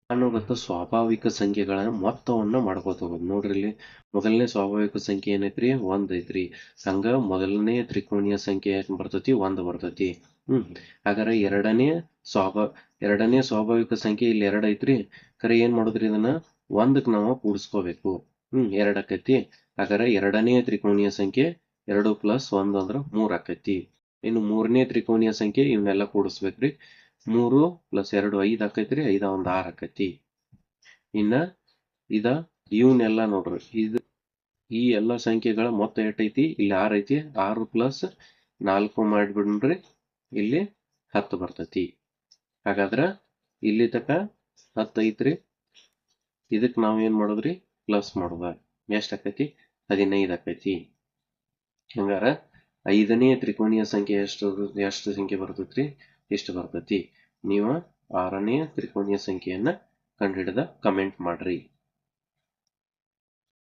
ಅನ್ನೋಗತ್ತ ಸ್ವಾಭಾವಿಕ ಸಂಖ್ಯೆಗಳ ಮೊತ್ತವನ್ನ ಮಾಡ್ಕೋತ ಹೋಗೋದು. ನೋಡ್ರಿ ಇಲ್ಲಿ ಮೊದಲನೇ ಸ್ವಾಭಾವಿಕ ಸಂಖ್ಯೆ ಏನೈತ್ರಿ? 1 ಐತ್ರಿ. ಹಂಗ ಮೊದಲನೇ ತ್ರಿಕೋಣೀಯ ಸಂಖ್ಯೆ ಏನ್ ಬರ್ತೈತಿ? 1 ಬರ್ತೈತಿ. ಹಾಗಾದ್ರೆ ಎರಡನೇ ಸ್ವಾಭಾವಿಕ ಸಂಖ್ಯೆ ಇಲ್ಲಿ 2 ಐತ್ರಿ. ಖರೆ ಏನ್ ಮಾಡೋದ್ರಿ? ಇದನ್ನ 1ಕ್ಕೆ ನಾವು ಕೂಡಿಸ್ಕೋಬೇಕು. 2 ಆಕೈತಿ. ಹಾಗಾದ್ರೆ ಎರಡನೇ ತ್ರಿಕೋಣೀಯ ಸಂಖ್ಯೆ 2 + 1 ಅಂದ್ರ 3 ಆಕೈತಿ. ಇನ್ನು ಮೂರನೇ ತ್ರಿಕೋಣೀಯ ಸಂಖ್ಯೆ ಇವನ್ನೆಲ್ಲ ಕೂಡಿಸ್ಬೇಕ್ರಿ. 3 + 2 5 ಆಕೈತ್ರಿ. 5 1 6 ಆಕೈತಿ. ಇನ್ನ ಇವನ್ನೆಲ್ಲ ನೋಡ್ರಿ, ಈ ಎಲ್ಲ ಸಂಖ್ಯೆಗಳ ಮೊತ್ತ ಎಷ್ಟೈತಿ? ಇಲ್ಲಿ 6 ಐತಿ. 6 + 4 ಮಾಡಿಬಿಡ್ರಿ, ಇಲ್ಲಿ 10 ಬರ್ತೈತಿ. ಹಾಗಾದ್ರ ಇಲ್ಲಿ ತಕ 10 ಐತ್ರಿ. ಇದಕ್ಕೆ ನಾವ್ ಏನ್ ಮಾಡೋದ್ರಿ? ಪ್ಲಸ್ ಮಾಡೋದ. ಎಷ್ಟ್ ಆಕೈತಿ? 15 ಆಕೈತಿ. ಹಂಗಾರ 5ನೇ ತ್ರಿಕೋಣೀಯ ಸಂಖ್ಯೆ ಎಷ್ಟು ಸಂಖ್ಯೆ ಬರ್ತೈತ್ರಿ? ಇಷ್ಟು ಬರ್ತೈತಿ. ನೀವು 6ನೇ ತ್ರಿಕೋಣೀಯ ಸಂಖ್ಯೆಯನ್ನ ಕಂಡುಹಿಡಿದ ಕಮೆಂಟ್ ಮಾಡ್ರಿ.